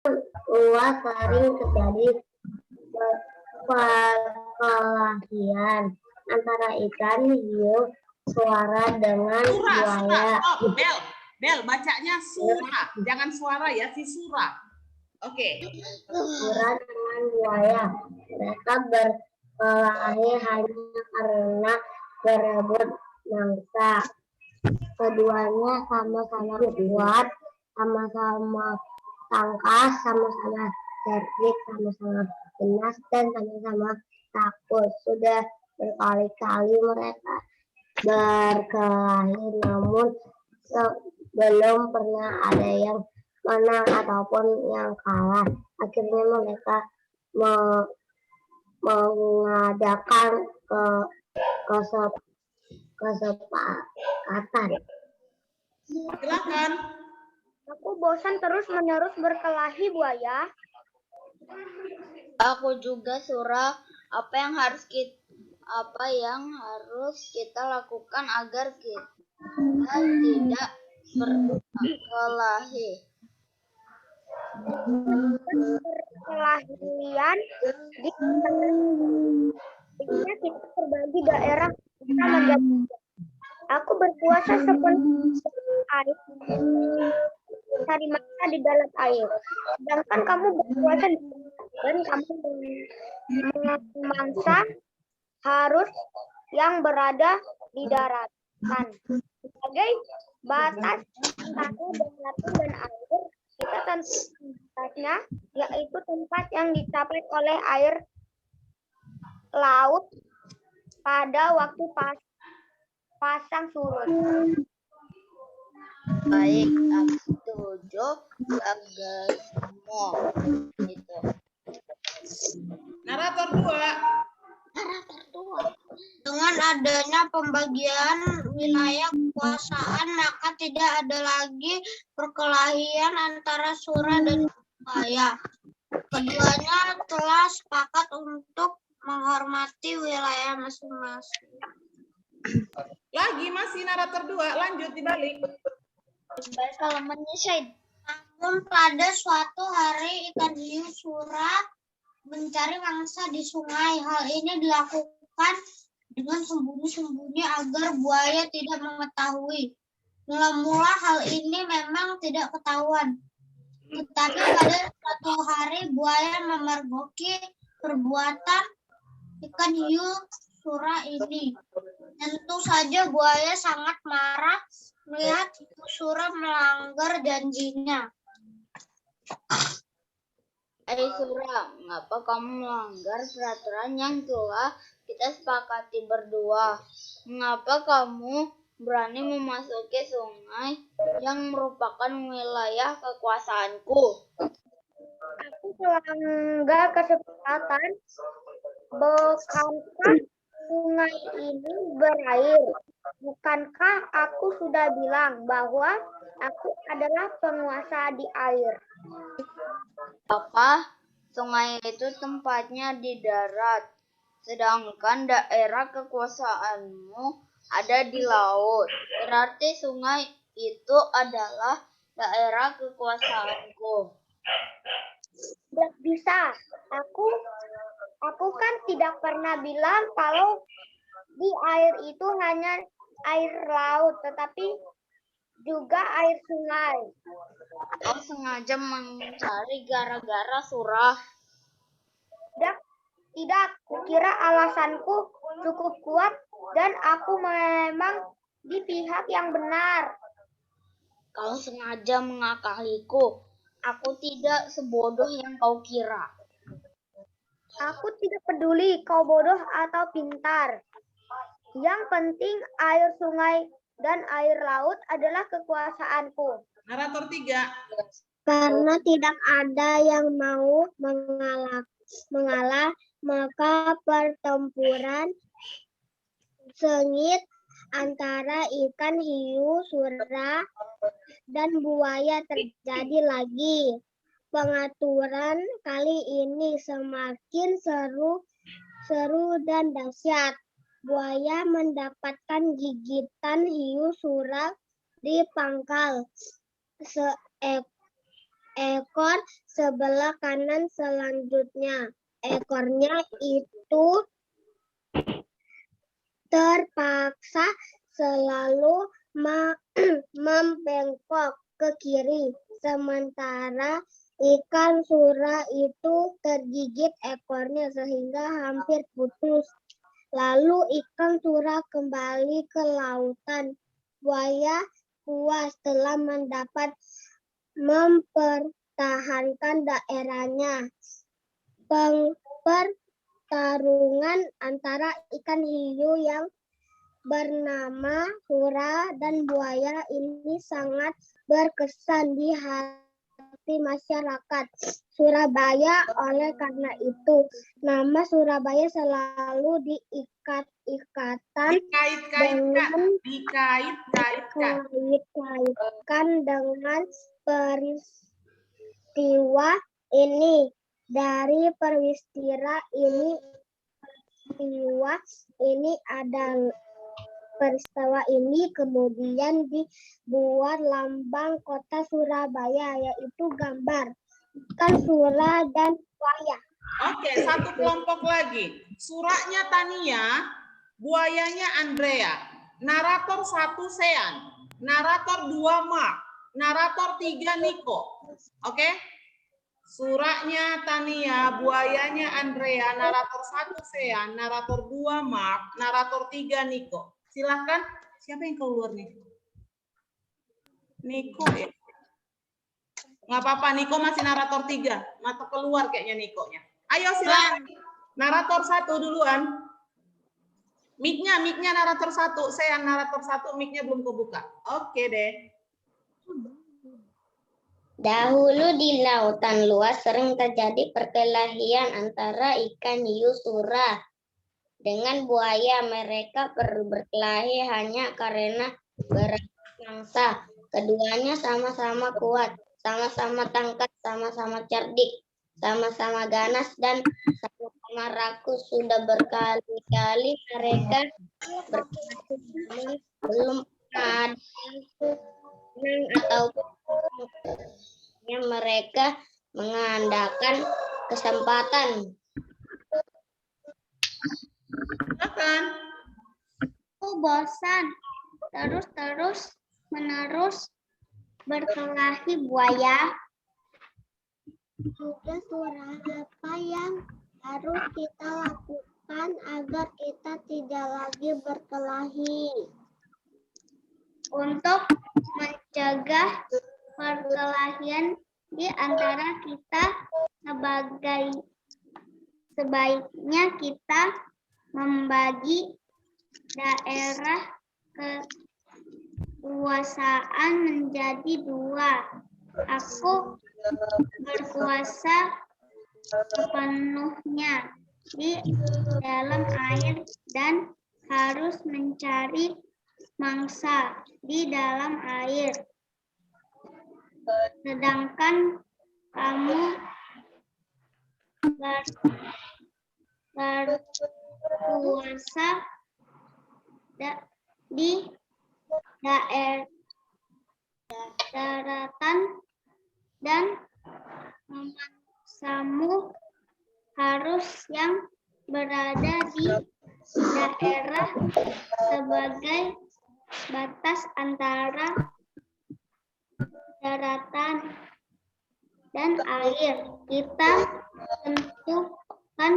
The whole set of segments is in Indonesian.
luas sering terjadi perkelahian antara ikan hiu suara dengan buaya. Bel, bacanya surah, jangan suara ya, si surah. Oke. Suara dengan buaya. Mereka berkelahi hanya karena berebut mangsa. Keduanya sama-sama kuat, sama-sama tangkas, sama-sama cerdik, sama-sama ganas, dan sama-sama takut. Sudah berkali-kali mereka berkelahi, namun belum pernah ada yang menang ataupun yang kalah. Akhirnya mereka mengadakan kesepakatan. Silakan. Aku bosan terus-menerus berkelahi, buaya. Aku juga, Surah. Apa yang harus kita lakukan agar kita tidak berkelahi? Perkelahian di kita berbagi daerah kita menjadi. Aku berpuasa sepenuh air cari makan di dalam air, sedangkan kamu berpuasa dan kamu memangsa harus yang berada di daratan. Sebagai batas satu daratan dan air, kita tentu batasnya yaitu tempat yang dicapai oleh air laut pada waktu pasang surut. Baik, aku setuju agar semua gitu. Narator 2. Dengan adanya pembagian wilayah kekuasaan, maka tidak ada lagi perkelahian antara surah dan buaya. Keduanya telah sepakat untuk menghormati wilayah masing-masing. Lagi masih narator 2, lanjut dibalik. Baik, halamannya Syed. Namun pada suatu hari ikan hiu surah mencari mangsa di sungai. Hal ini dilakukan dengan sembunyi-sembunyi agar buaya tidak mengetahui. Mula-mula hal ini memang tidak ketahuan. Tetapi pada suatu hari buaya memergoki perbuatan ikan hiu surah ini. Tentu saja buaya sangat marah melihat hiu surah melanggar janjinya. Surah, mengapa kamu melanggar peraturan yang telah kita sepakati berdua? Mengapa kamu berani memasuki sungai yang merupakan wilayah kekuasaanku? Aku melanggar kesepakatan. Bukankah sungai ini berair? Bukankah aku sudah bilang bahwa aku adalah penguasa di air? Apa? Sungai itu tempatnya di darat, sedangkan daerah kekuasaanmu ada di laut. Berarti sungai itu adalah daerah kekuasaanku. Tidak bisa. Aku kan tidak pernah bilang kalau di air itu hanya air laut, tetapi juga air sungai. Kau sengaja mencari gara-gara surah. Tidak, kukira alasanku cukup kuat dan aku memang di pihak yang benar. Kau sengaja mengakaliku. Aku tidak sebodoh yang kau kira. Aku tidak peduli kau bodoh atau pintar. Yang penting air sungai dan air laut adalah kekuasaanku. Narator 3. Karena tidak ada yang mau mengalah, maka pertempuran sengit antara ikan hiu surah dan buaya terjadi lagi. Pengaturan kali ini semakin seru dan dahsyat. Buaya mendapatkan gigitan hiu surah di pangkal. ekor sebelah kanan selanjutnya. Ekornya itu terpaksa selalu membengkok ke kiri, sementara ikan sura itu tergigit ekornya sehingga hampir putus. Lalu ikan sura kembali ke lautan. Buaya puas telah mendapat mempertahankan daerahnya. Pertarungan antara ikan hiu yang bernama sura dan buaya ini sangat berkesan di hati masyarakat Surabaya. Oleh karena itu, nama Surabaya selalu dikait-kaitkan dengan peristiwa ini. Dari peristiwa ini kemudian dibuat lambang kota Surabaya, yaitu gambar ikan sura dan buaya. Oke, satu kelompok lagi. Suranya Tania, buayanya Andrea. Narator 1 Sean, narator 2 Mark, narator 3 Niko. Oke? Suranya Tania, buayanya Andrea, narator 1 Sean, narator 2 Mark, narator 3 Niko. Silahkan, siapa yang keluar nih? Niko ya? Nggak apa-apa, Niko masih narator 3. Mata keluar kayaknya Nikonya. Ayo silakan. Narator 1 duluan. Mic-nya narator 1. Sean narator 1, mic-nya belum kebuka. Oke deh. Dahulu di lautan luas sering terjadi perkelahian antara ikan hiu sura dengan buaya. Mereka berkelahi hanya karena berebut mangsa. Keduanya sama-sama kuat, sama-sama tangkas, sama-sama cerdik, sama-sama ganas, dan sama-sama rakus. Sudah berkali-kali mereka berkelahi, namun belum ada yang ataupun mereka mengandalkan kesempatan. Silakan. Aku bosan menerus berkelahi buaya. Sudah suara apa yang harus kita lakukan agar kita tidak lagi berkelahi? Untuk mencegah perkelahian di antara kita, sebaiknya kita membagi daerah kekuasaan menjadi 2. Aku berkuasa sepenuhnya di dalam air dan harus mencari mangsa di dalam air. Sedangkan kamu berkuasa di daerah daratan dan mangsamu harus yang berada di daerah sebagai batas antara daratan dan air. Kita tentukan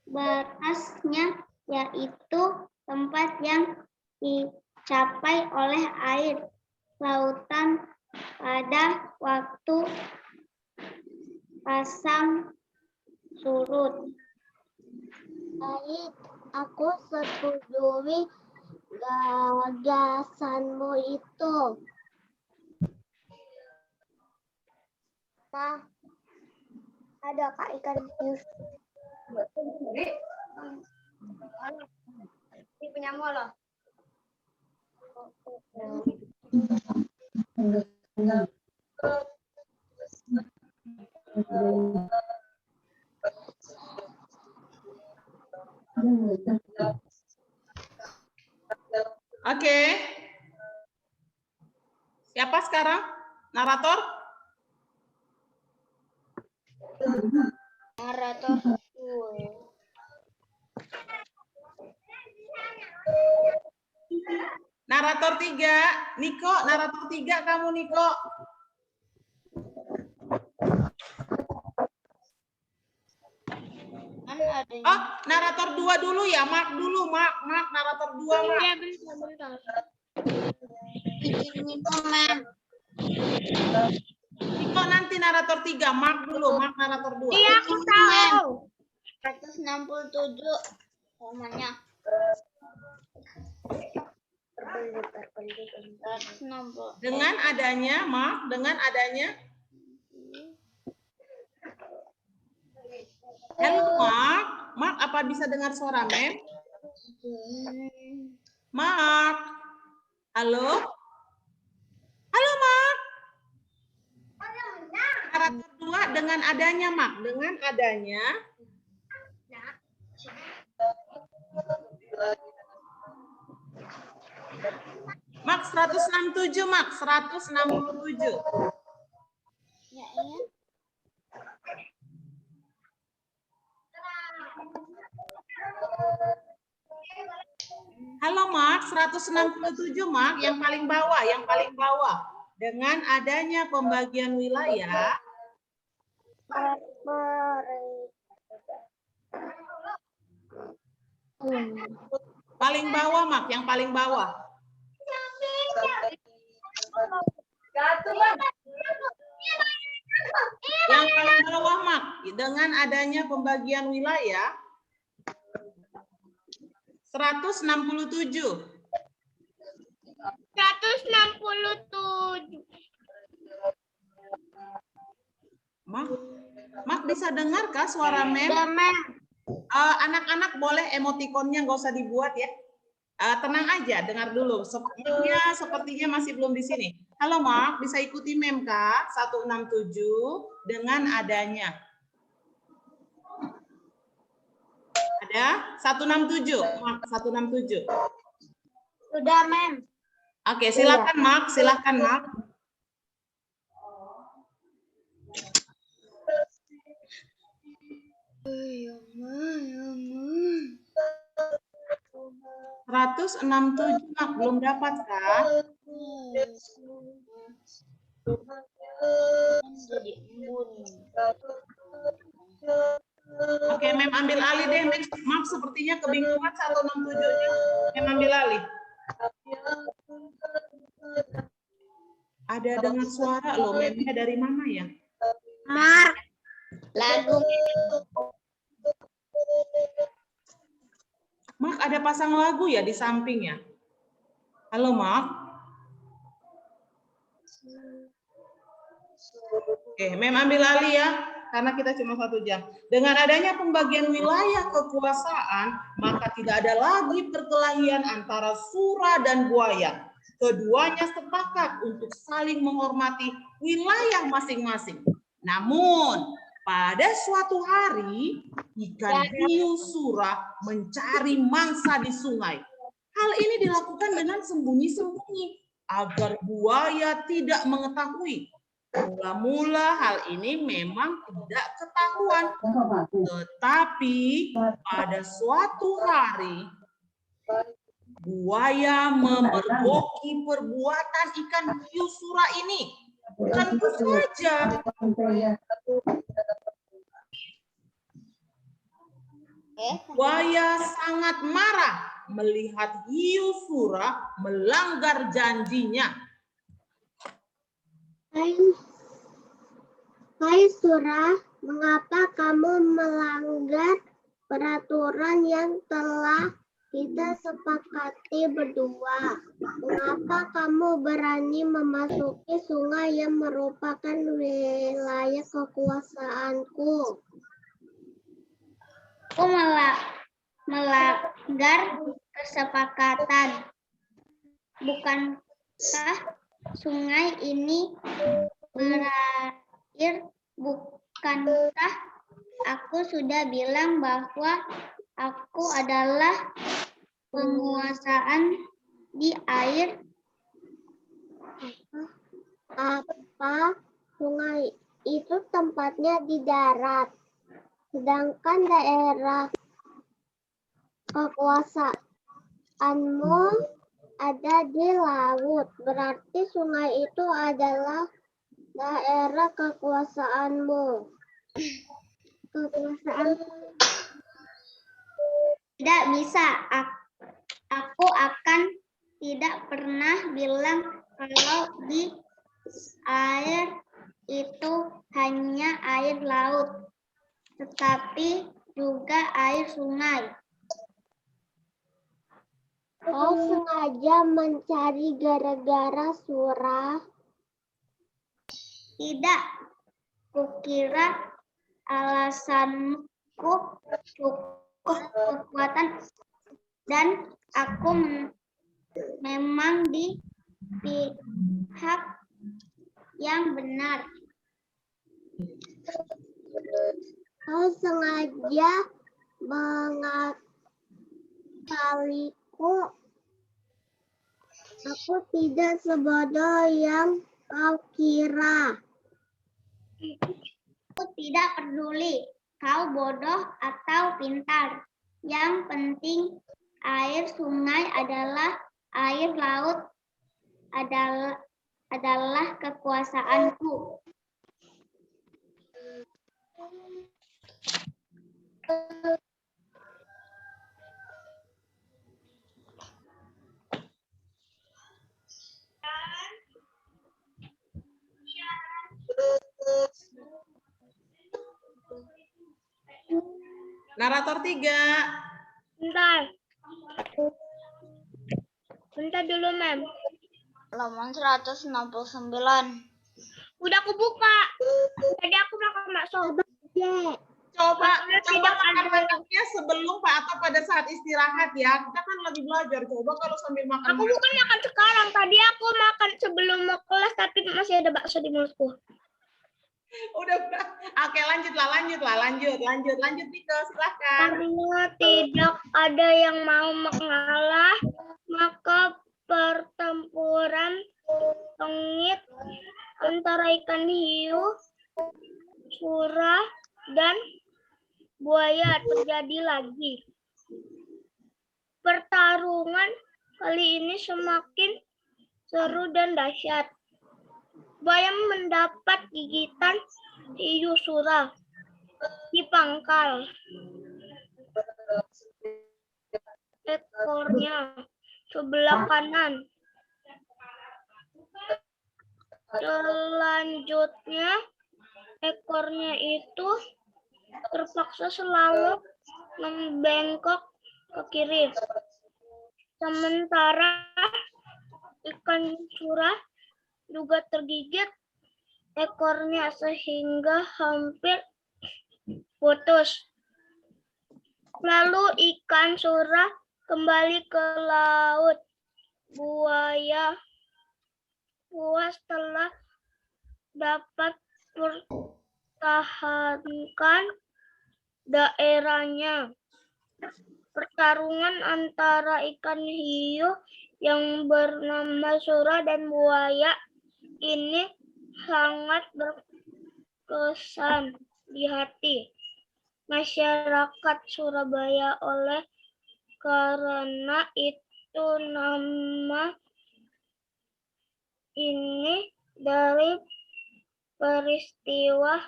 batasnya, yaitu tempat yang dicapai oleh air lautan pada waktu pasang surut. Baik, aku setujui gagasanmu itu. Nah, ada Kak ikan hiu. Ini punya loh. Oke. Siapa sekarang? Narator? Narator. Narator 3, Niko, narator 3 kamu Niko. Kan adanya. Oh, narator 2 dulu ya, Mark dulu, Mark, narator 2, Mark. Ya, bentar. Itu mem. Niko nanti narator 3, Mark dulu, Mark narator 2. Iya, aku tahu. 167 namanya. 160. Dengan adanya, Mark, dengan adanya. Halo, Mark. Mark, apa bisa dengar suara Mem? Mark. Halo? Halo, Mark. Narator 2 dengan adanya, Mark. Dengan adanya. Mark 167, Mark 167. Ya, iya. Halo Mark, 167 Mark, yang paling bawah, yang paling bawah. Dengan adanya pembagian wilayah, paling bawah Mark, yang paling bawah. Yang paling bawah Mark, dengan adanya pembagian wilayah, 167. 167. Mark bisa dengar kah suara Mem? Anak-anak boleh emotikonnya nggak usah dibuat ya. Tenang aja, dengar dulu. Sepertinya masih belum di sini. Halo Mark, bisa ikuti Mem kah? 167 dengan adanya. Ada 167, Mark 167. Sudah, Mem. Oke, silakan Mark, silakan Mark. Ratus 167 Mark belum dapat kan? Oke, Mem ambil alih deh. Mark sepertinya kebingungan 167-nya. Mem ambil alih. Ada dengar suara loh, Memnya dari mana ya? Mark. Lagu. Mark ada pasang lagu ya di sampingnya. Halo Mark. Oke, Mem ambil alih ya, karena kita cuma 1 jam. Dengan adanya pembagian wilayah kekuasaan, maka tidak ada lagi perkelahian antara Sura dan buaya. Keduanya sepakat untuk saling menghormati wilayah masing-masing. Namun, pada suatu hari, ikan hiu Sura mencari mangsa di sungai. Hal ini dilakukan dengan sembunyi-sembunyi agar buaya tidak mengetahui. Mula-mula hal ini memang tidak ketahuan. Tetapi pada suatu hari, buaya memergoki perbuatan ikan hiu Sura ini. Tentu saja buaya sangat marah melihat hiu Sura melanggar janjinya. Hai Sura, mengapa kamu melanggar peraturan yang telah kita sepakati berdua? Mengapa kamu berani memasuki sungai yang merupakan wilayah kekuasaanku? Aku melanggar kesepakatan. Bukankah sungai ini berair? Bukankah aku sudah bilang bahwa aku adalah penguasaan di air? Apa sungai itu tempatnya di darat. Sedangkan daerah kekuasaanmu ada di laut. Berarti sungai itu adalah daerah kekuasaanmu. Tidak bisa. Aku akan tidak pernah bilang kalau di air itu hanya air laut, tetapi juga air sungai. Kau sengaja mencari gara-gara Surah? Tidak, kukira alasanku cukup kekuatan dan aku memang di pihak yang benar. Kau sengaja mengakaliku. Aku tidak sebodoh yang kau kira. Aku tidak peduli kau bodoh atau pintar. Yang penting air sungai adalah air laut adalah kekuasaanku. Narator 3. Bentar dulu, Mem. Halaman 169. Udah aku buka. Tadi aku makan bakso. Coba Tidak ada. makan-makannya sebelum Pak atau pada saat istirahat ya. Kita kan lagi belajar. Coba kalau sambil makan. Aku bukan makan sekarang. Tadi aku makan sebelum mau kelas, tapi masih ada bakso di mulutku. Udah. Oke, lanjut Niko, silahkan. Karena tidak ada yang mau mengalah, maka pertempuran sengit antara ikan hiu, surah, dan buaya terjadi lagi. Pertarungan kali ini semakin seru dan dahsyat. Buaya mendapat gigitan hiu surah di pangkal ekornya sebelah kanan. Selanjutnya, ekornya itu terpaksa selalu membengkok ke kiri. Sementara ikan surah juga tergigit ekornya sehingga hampir putus. Lalu ikan surah kembali ke laut. Buaya puas telah dapat pertahankan daerahnya. Pertarungan antara ikan hiu yang bernama surah dan buaya ini sangat berkesan di hati masyarakat Surabaya. Oleh karena itu nama ini dari peristiwa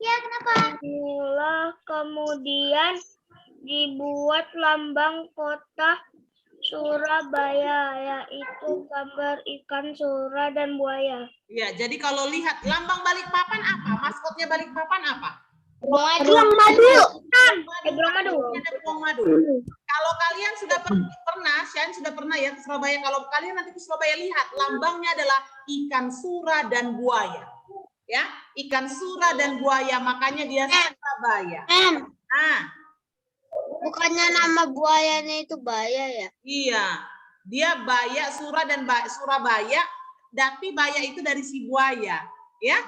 Ya, kenapa? inilah kemudian dibuat lambang kota Surabaya, yaitu gambar ikan surah dan buaya. Ya, jadi kalau lihat lambang Balikpapan apa? Maskotnya Balikpapan apa? Beruang madu. Beruang madu. Ada beruang madu. Kalau kalian sudah pernah, Syain sudah pernah ya ke Surabaya. Kalau kalian nanti ke Surabaya lihat, lambangnya adalah ikan surah dan buaya. Ya, ikan surah dan buaya, makanya dia Surabaya. Bukannya nama buayanya itu Baya ya? Iya, dia Baya, Surah dan Surabaya, tapi Baya itu dari si buaya, ya.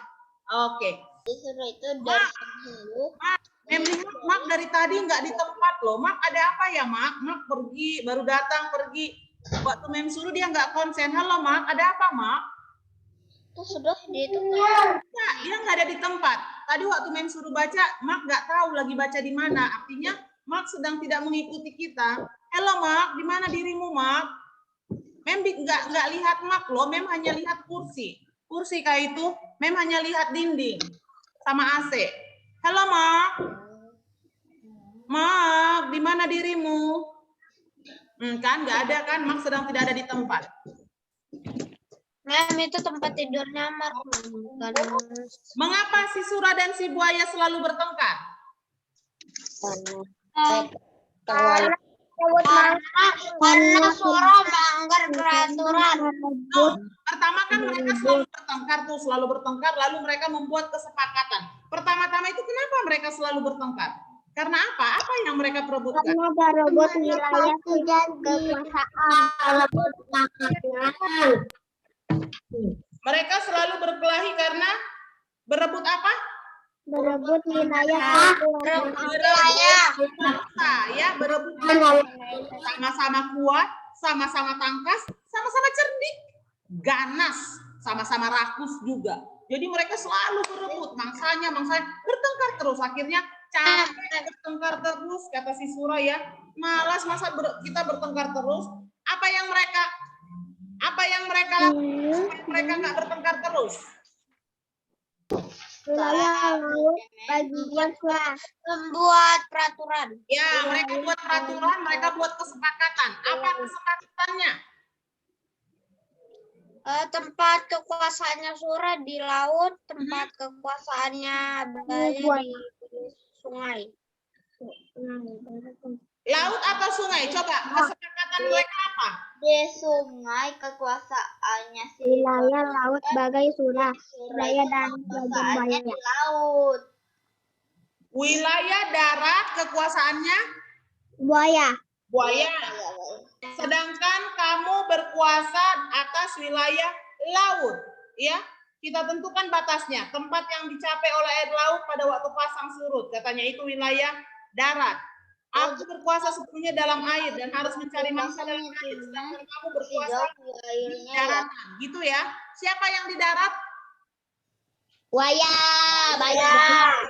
Oke. Surah itu dari hiu. Memang Mak dari tadi nggak di tempat loh. Mak ada apa ya Mak? Mak pergi, baru datang pergi. Waktu Mem suruh dia nggak konsen. Halo Mak, ada apa Mak? Itu sudah itu. Nah, dia nggak ada di tempat. Tadi waktu Mem suruh baca, Mark nggak tahu lagi baca di mana. Artinya Mark sedang tidak mengikuti kita. Halo Mark, di mana dirimu Mark? Mem nggak lihat Mark loh, Mem hanya lihat kursi. Kursi kayak itu, Mem hanya lihat dinding sama AC. Halo Mark. Mark, di mana dirimu? Kan nggak ada kan, Mark sedang tidak ada di tempat. Mem, itu tempat tidurnya Mark. Mengapa si Sura dan si buaya selalu bertengkar? Karena Sura melanggar peraturan. Pertama kan mereka selalu bertengkar, lalu mereka membuat kesepakatan. Pertama-tama itu kenapa mereka selalu bertengkar? Karena apa? Apa yang mereka perebutkan? Karena berebut wilayah kekuasaan. Mereka selalu berkelahi karena berebut apa? Berebut wilayah Berebut sama-sama kuat, sama-sama tangkas, sama-sama cerdik, ganas, sama-sama rakus juga. Jadi mereka selalu berebut, mangsanya bertengkar terus. Akhirnya capek bertengkar terus, kata si Sura ya. Malas masa kita bertengkar terus. Apa yang mereka lakukan? Mereka nggak bertengkar terus. wilayah laut bagian selatan. Membuat peraturan. Ya, mereka buat peraturan, mereka buat kesepakatan. Apa kesepakatannya? Tempat kekuasaannya Sura di laut, tempat kekuasaannya buaya di sungai. Laut atau sungai? Coba kesepakatan mereka apa? Di sungai kekuasaannya si Wilayah laut bagai Sura, wilayah darat bagian kekuasaannya buaya. di laut. Wilayah darat kekuasaannya Buaya. buaya. Sedangkan kamu berkuasa atas wilayah laut, ya. Kita tentukan batasnya. Tempat yang dicapai oleh air laut pada waktu pasang surut, katanya itu wilayah darat. Aku berkuasa sepenuhnya dalam air dan harus mencari mangsa dalam air. Sedangkan kamu berkuasa di daratan, gitu ya. Siapa yang di darat? Buaya.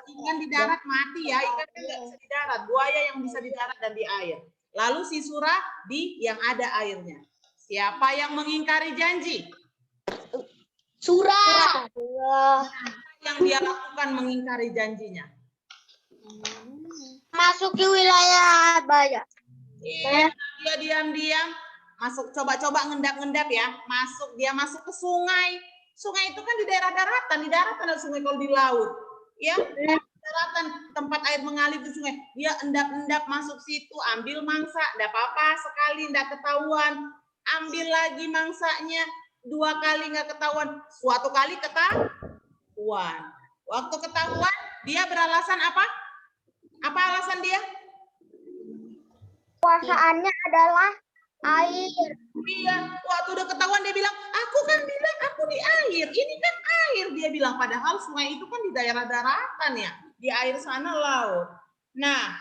Ikan di darat mati ya. Ikan kan nggak bisa di darat. Buaya yang bisa di darat dan di air. Lalu si Sura di yang ada airnya. Siapa yang mengingkari janji? Sura. Yang dia lakukan mengingkari janjinya. Masuki wilayah buaya. Iya, dia diam-diam masuk, coba-coba ngendap-ngendap ya. Dia masuk ke sungai. Sungai itu kan di daerah daratan, ada sungai kalau di laut. Ya, daratan tempat air mengalir ke sungai. Dia endap-endap masuk situ, ambil mangsa, enggak apa-apa, sekali enggak ketahuan. Ambil lagi mangsanya, 2 kali enggak ketahuan, suatu kali ketahuan. Waktu ketahuan, dia beralasan apa? Apa alasan dia? Kekuasaannya adalah air. Iya, waktu udah ketahuan dia bilang, aku kan bilang aku di air, ini kan air, dia bilang. Padahal sungai itu kan di daerah daratan ya, di air sana laut. Nah,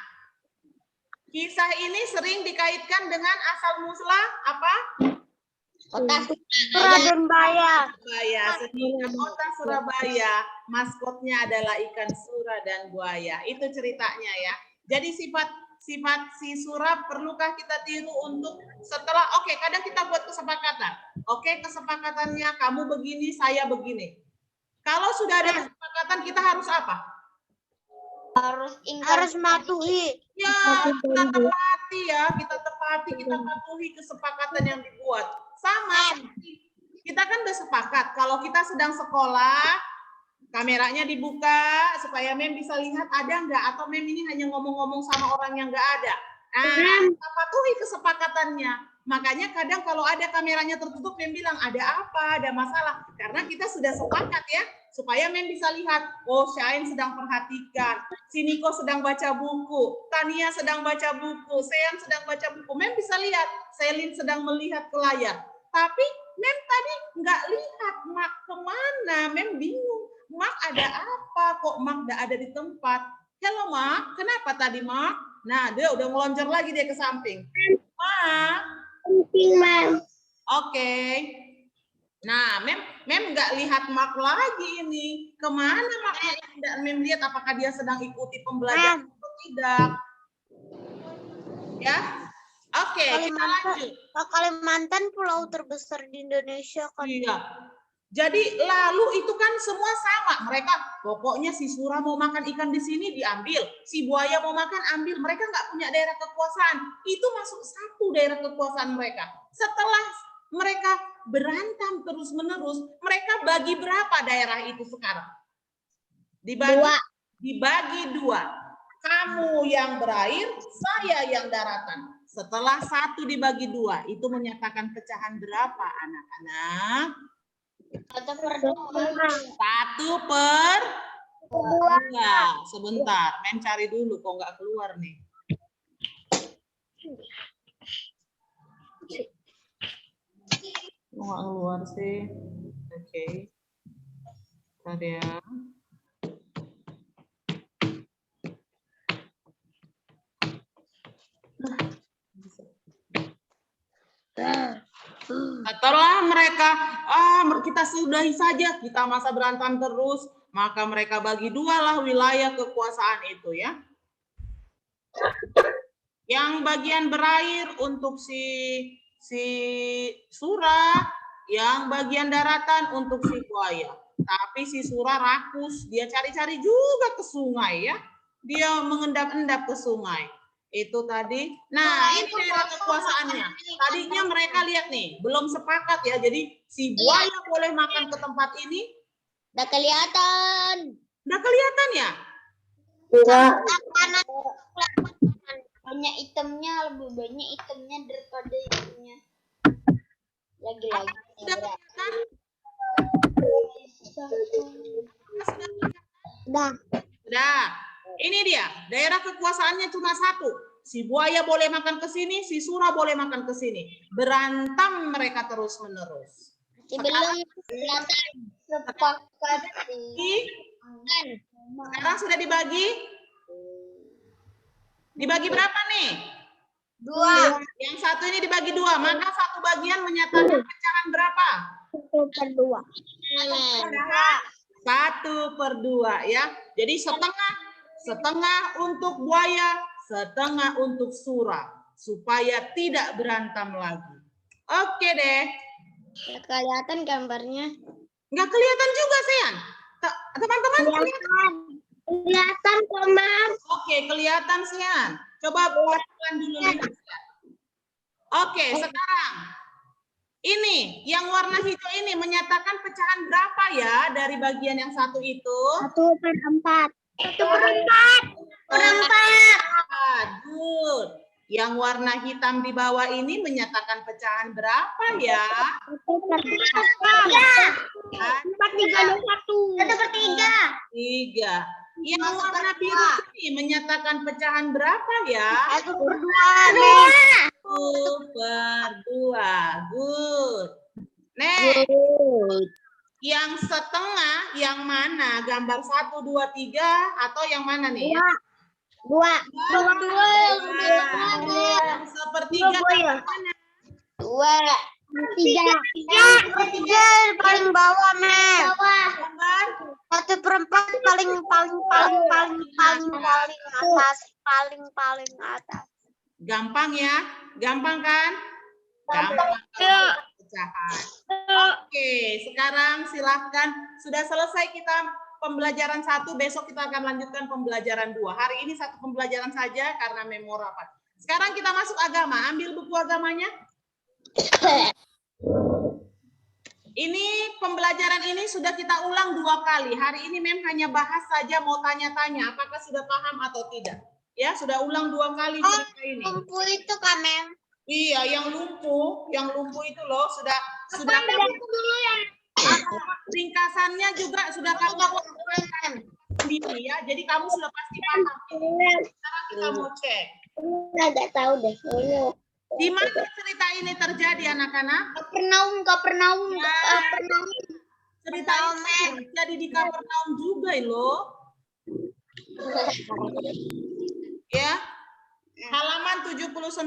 kisah ini sering dikaitkan dengan asal musla apa? Kota Surabaya. Sehingga kota Surabaya maskotnya adalah ikan sura dan buaya. Itu ceritanya ya. Jadi sifat si Sura perlukah kita tiru untuk setelah kadang kita buat kesepakatan. Kesepakatannya kamu begini, saya begini. Kalau sudah ada kesepakatan kita harus apa? Harus mematuhi. Ya, kita tepati, kita patuhi kesepakatan yang dibuat. Sama, kita kan udah sepakat kalau kita sedang sekolah, kameranya dibuka supaya Mem bisa lihat ada nggak, atau Mem ini hanya ngomong-ngomong sama orang yang nggak ada. Nah, kita patuhi kesepakatannya. Makanya kadang kalau ada kameranya tertutup, Mem bilang ada apa, ada masalah. Karena kita sudah sepakat ya, supaya Mem bisa lihat, oh Syain sedang perhatikan, si Niko sedang baca buku, Tania sedang baca buku, Sean sedang baca buku. Mem bisa lihat, Selin sedang melihat ke layar. Tapi Mem tadi nggak lihat Mak kemana, Mem bingung. Mak ada apa? Kok Mak nggak ada di tempat? Halo Mak, kenapa tadi Mak? Nah, dia udah ngelonjor lagi dia ke samping. Mak. Penting, Mam. Oke. Nah, Mem nggak lihat Mark lagi ini. Kemana Marknya? Tidak Mem lihat apakah dia sedang ikuti pembelajaran atau tidak. Ya, oke, kita lanjut. Kalimantan pulau terbesar di Indonesia kan. Iya. Jadi lalu itu kan semua sama. Mereka pokoknya si Sura mau makan ikan di sini diambil, si buaya mau makan ambil. Mereka nggak punya daerah kekuasaan. Itu masuk satu daerah kekuasaan mereka. Setelah mereka berantem terus-menerus, mereka bagi berapa daerah itu sekarang? Dibagi dua. Kamu yang berair, saya yang daratan. Setelah satu dibagi dua, itu menyatakan pecahan berapa anak-anak? 1/2. Sebentar, Mem cari dulu kok nggak keluar nih. Nggak keluar sih. Oke. Bentar ya. Setelah mereka, kita sudahi saja, kita masa berantem terus, maka mereka bagi dua lah wilayah kekuasaan itu ya. Yang bagian berair untuk si Sura, yang bagian daratan untuk si buaya. Tapi si Sura rakus, dia cari-cari juga ke sungai ya. Dia mengendap-endap ke sungai. Itu tadi. Nah, ini daerah kekuasaannya. Tadinya mereka lihat nih, belum sepakat ya. Jadi si buaya boleh makan ke tempat ini. Udah kelihatan. Udah kelihatan ya? Enggak. Banyak itemnya, lebih banyak itemnya daripada itemnya. Lagi-lagi. Sudah kelihatan? Udah. Ini dia, daerah kekuasaannya cuma satu. Si buaya boleh makan ke sini, si Sura boleh makan ke sini. Berantem mereka terus-menerus. Belum kelihatan sepakat. Sekarang sudah dibagi? Dibagi berapa nih? 2. Yang satu ini dibagi 2, maka satu bagian menyatakan pecahan berapa? 1/2. 1/2 ya. Jadi setengah untuk buaya, setengah untuk Sura, supaya tidak berantem lagi. Oke deh. Kelihatan gambarnya. Nggak kelihatan juga, Sean. Teman-teman kelihatan. Kelihatan, Mama. Oke, kelihatan, Sean. Coba pelan-pelan dulu lihat. Oke, sekarang ini yang warna hijau ini menyatakan pecahan berapa ya dari bagian yang satu itu? 1/4. 1/4. Good. Yang warna hitam di bawah ini menyatakan pecahan berapa ya? 3. Yang warna biru ini menyatakan pecahan berapa ya? 1/2. 1/2. Good. Next. Yang setengah yang mana? Gambar 1, 2, 3 atau yang mana nih? 2. Yang sepertiga yang mana? 3. Paling bawah, Mem. Gambar 1/4 paling atas. gampang ya? Gampang kan? Gampang. Pecahan. Oke, sekarang silahkan. Sudah selesai kita pembelajaran 1, besok kita akan lanjutkan pembelajaran 2. Hari ini 1 pembelajaran saja karena memori rapat. Sekarang kita masuk agama. Ambil buku agamanya. Ini pembelajaran ini sudah kita ulang 2 kali. Hari ini Mem hanya bahas saja, mau tanya-tanya apakah sudah paham atau tidak. Ya, sudah ulang 2 kali cerita ini. Lumpuh itu kan, Mem? Iya, yang lumpuh itu loh sudah dulu yang ringkasannya juga sudah kamu lakukan sendiri ya. Jadi kamu sudah pasti paham. Sekarang kita mau cek. Nggak tahu deh. Di mana cerita ini terjadi anak-anak? Kapernaum. Cerita ini terjadi di Kapernaum juga loh. Ya. Halaman 79.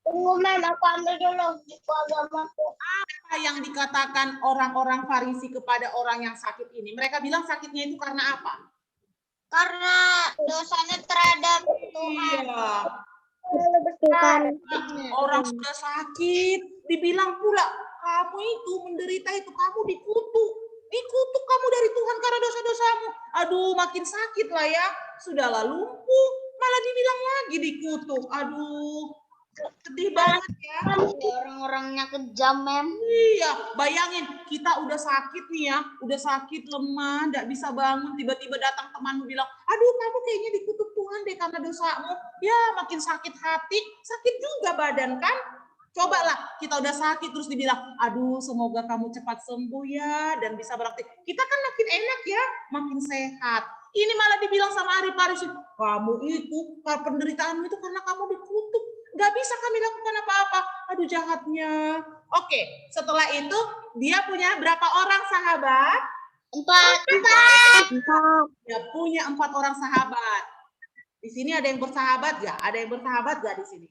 Tunggu mem, aku ambil dulu buku agamaku. Apa yang dikatakan orang-orang Farisi kepada orang yang sakit ini? Mereka bilang sakitnya itu karena apa? Karena dosanya terhadap Tuhan. Iya. Orang sudah sakit, dibilang pula kamu itu menderita itu, kamu dikutuk kamu dari Tuhan karena dosa-dosamu. Aduh, makin sakit lah ya. Sudahlah lumpuh, malah dibilang lagi dikutuk. Aduh, sedih banget ya. Orang-orangnya kejam, mem. Iya, bayangin kita udah sakit nih ya, udah sakit lemah, nggak bisa bangun, tiba-tiba datang temanmu bilang, aduh kamu kayaknya dikutuk Tuhan deh karena dosamu. Ya makin sakit hati, sakit juga badan kan? Cobalah kita udah sakit terus dibilang, aduh semoga kamu cepat sembuh ya dan bisa beraktivitas. Kita kan makin enak ya, makin sehat. Ini malah dibilang sama ahli Farisi, kamu itu penderitaanmu itu karena kamu dikutuk. Nggak bisa kami lakukan apa-apa. Aduh jahatnya. Oke, setelah itu dia punya berapa orang sahabat? 4. Dia punya 4 orang sahabat. Di sini ada yang bersahabat nggak? Ada yang bersahabat nggak di sini?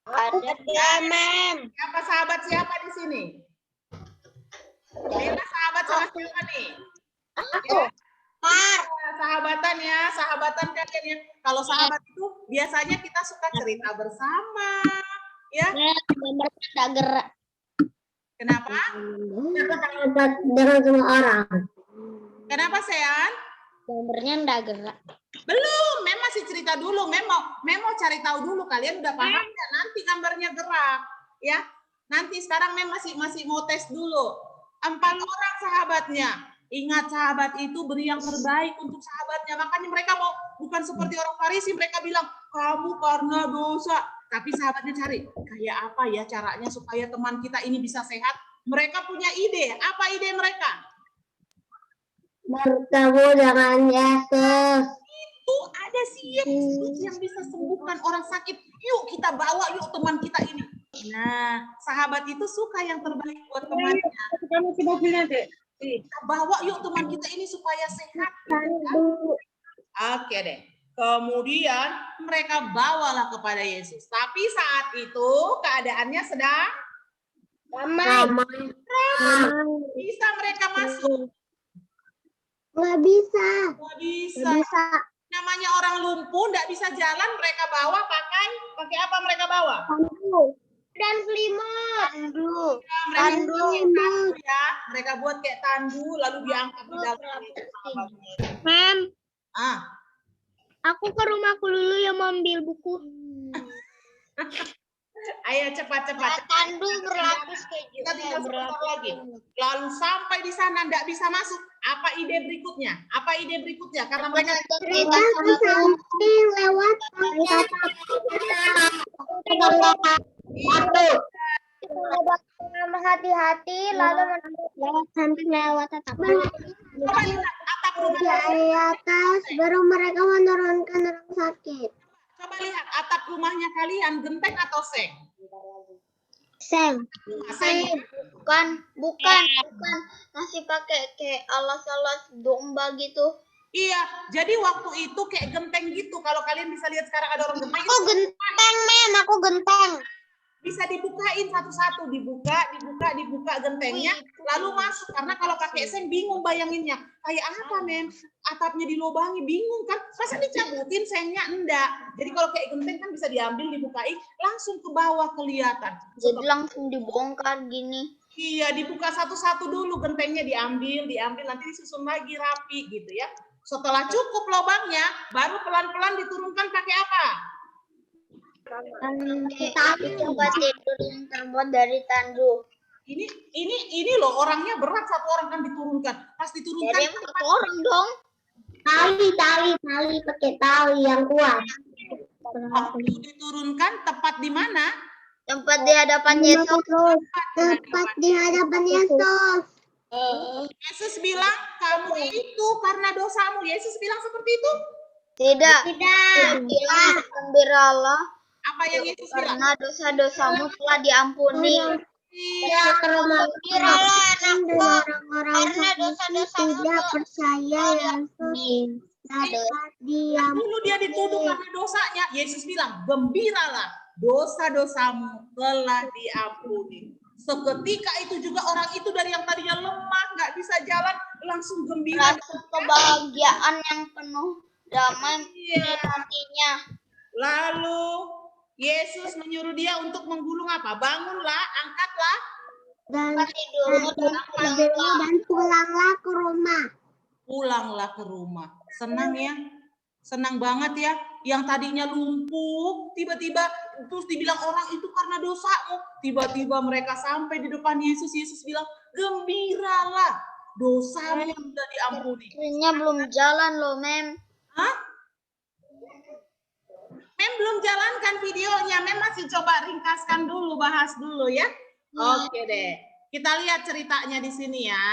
Ada, mem. Siapa sahabat siapa di sini? Bella sahabat sama siapa nih? Aku. Sahabatan ya, sahabatan kalian ya. Kalau sahabat itu biasanya kita suka cerita bersama, ya. Gambarnya tak gerak. Kenapa? Kita sahabat dengan semua orang. Kenapa, Sean? Gambarnya tak gerak. Belum, Mem masih cerita dulu. Mem mau cari tahu dulu kalian udah paham nggak? Nanti gambarnya gerak, ya. Nanti sekarang Mem masih mau tes dulu. 4 orang sahabatnya. Ingat sahabat itu beri yang terbaik untuk sahabatnya. Makanya mereka mau bukan seperti orang Farisi, mereka bilang kamu karena dosa. Tapi sahabatnya cari kayak apa ya caranya supaya teman kita ini bisa sehat. Mereka punya ide. Apa ide mereka? Bertemu dengan Yesus. Itu ada si Yesus yang bisa sembuhkan orang sakit. Yuk kita bawa yuk teman kita ini. Nah, sahabat itu suka yang terbaik buat temannya. Kita bawa yuk teman kita ini supaya sehat. Oke deh. Kemudian mereka bawalah kepada Yesus. Tapi saat itu keadaannya sedang Ramai. bisa mereka masuk. Nggak bisa. Nggak bisa. Nggak bisa. Namanya orang lumpuh, nggak bisa jalan, mereka bawa pakai apa mereka bawa? Dan selimut. Ya, mereka buat kayak tandu ya. Mereka buat kayak tandu, lalu diangkat di dalam. Mem, Ah, aku ke rumahku dulu ya mau ambil buku. ayo cepat. Tandu berlapis kayak gitu. Kita tinggal sebentar lagi. Lalu sampai di sana nggak bisa masuk. Apa ide berikutnya? Karena mereka Mereka bisa lewat Hati-hati lalu lewat samping lewat atap. coba lihat atap rumah. Dari atas baru mereka menurunkan orang sakit. Coba lihat atap rumahnya kalian genteng atau seng? Seng. Seng. Bukan. Masih pakai kayak alas-alas domba gitu. Iya, jadi waktu itu kayak genteng gitu. Kalau kalian bisa lihat sekarang ada orang genteng. Aku genteng, Mem. Aku genteng. Bisa dibukain satu-satu, dibuka gentengnya, lalu masuk. Karena kalau pakai seng bingung bayanginnya. Kayak apa, Mem? Atapnya dilubangi, bingung kan? Masa dicabutin sengnya? Enggak. Jadi kalau kayak genteng kan bisa diambil, dibukain, langsung ke bawah kelihatan. Jadi langsung dibongkar gini. Iya, dibuka satu-satu dulu, gentengnya diambil, nanti disusun lagi rapi gitu ya. Setelah cukup lubangnya, baru pelan-pelan diturunkan pakai apa? Coba tidur yang terbuat dari tandu. Ini loh orangnya berat, satu orang kan diturunkan. Pas diturunkan Jadi emang satu orang dong. Tali pakai tali yang kuat. waktu diturunkan tepat di mana? Tempat di hadapan Yesus. Tepat di hadapan Yesus. Yesus bilang kamu itu karena dosamu. Yesus bilang seperti itu? Tidak. Bilang gembiralah Apa yang Yesus bilang? karena dosa-dosamu telah diampuni. Iya. Gembiralah anakku Orang-orang karena dosa-dosamu tidak percaya Yesus dapat diam. Dulu dia dituduh karena dosanya. Yesus bilang gembiralah dosa-dosamu telah diampuni. Seketika itu juga orang itu dari yang tadinya lemah, nggak bisa jalan, langsung gembira. Rasa kebahagiaan yang penuh damai di Iya. hatinya. Lalu Yesus menyuruh dia untuk menggulung apa? Bangunlah, angkatlah. Dan Dan pulanglah ke rumah. Pulanglah ke rumah. Senang ya? Senang banget ya? Yang tadinya lumpuh, tiba-tiba terus dibilang orang itu karena dosamu. Tiba-tiba mereka sampai di depan Yesus. Yesus bilang, gembiralah, dosamu sudah diampuni. akhirnya belum jalan loh, Mem. Hah? Mem belum jalankan videonya. Mem masih coba ringkaskan dulu, bahas dulu ya. Oke deh. Kita lihat ceritanya di sini ya.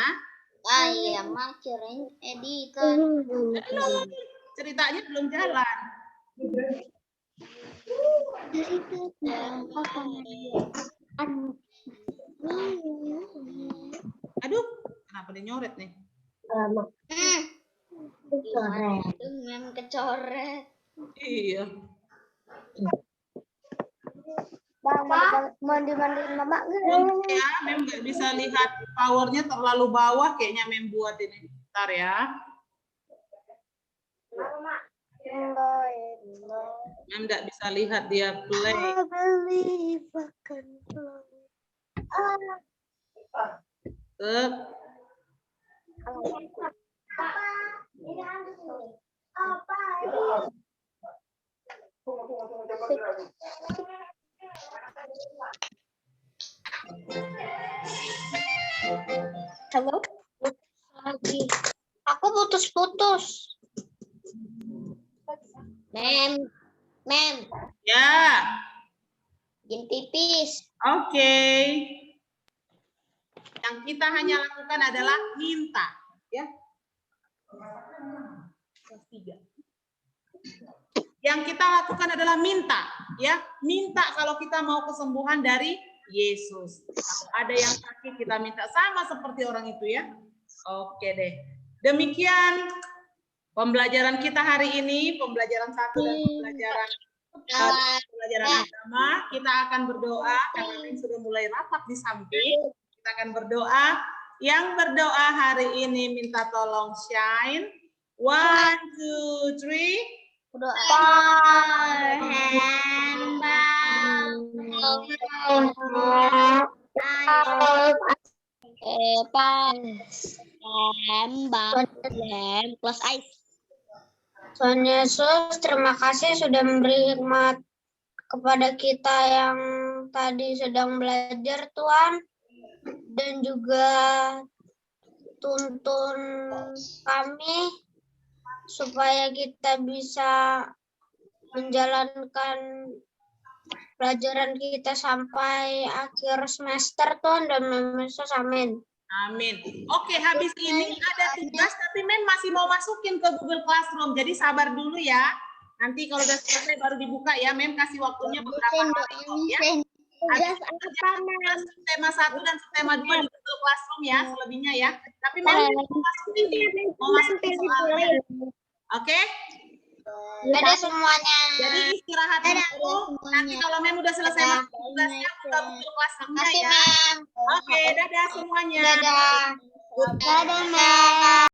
Ah iya, Mak, kirain editor. Belum. Ceritanya belum jalan. Aduh, kenapa dia nyoret nih? Lama. Gimana itu Mem kecoret? Iya. Mandi-mandiin mama Untuk ya, Mem nggak bisa lihat powernya terlalu bawah, kayaknya Mem buat ini. Bentar ya. Mem nggak bisa lihat dia play. Sep. Halo? Aku putus-putus. Mem. Ya, Bikin pipis. oke. Yang kita hanya lakukan adalah minta, ya. Kelas 3. Yang kita lakukan adalah minta, ya. Minta kalau kita mau kesembuhan dari Yesus. Kalau ada yang sakit kita minta, sama seperti orang itu ya. Oke deh. Demikian pembelajaran kita hari ini, pembelajaran 1 dan pembelajaran agama. Kita akan berdoa karena ini sudah mulai rapat di samping. Kita akan berdoa. Yang berdoa hari ini minta tolong shine. 1, 2, 3. Plus ice. Tuhan Yesus, terima kasih sudah memberi hikmat kepada kita yang tadi sedang belajar, Tuhan. Dan juga tuntun kami supaya kita bisa menjalankan pelajaran kita sampai akhir semester, Tuhan, dan Yesus, amin. Amin. Oke, habis ini ada tugas, tapi Mem masih mau masukin ke Google Classroom. Jadi sabar dulu ya. Nanti kalau udah selesai baru dibuka ya. Mem kasih waktunya beberapa hari kok, ya. Habis tema 1 dan tema 2 di Google Classroom ya, selebihnya ya. Tapi Mem mau masukin soalnya. Oke? Dadah semuanya. Jadi istirahat dulu. Nanti kalau Mem udah selesai masuk tugasnya, buka Google Classroom-nya Makasih, ya. Mem. Oke, dadah semuanya. Dadah. Good Dadah, Mem.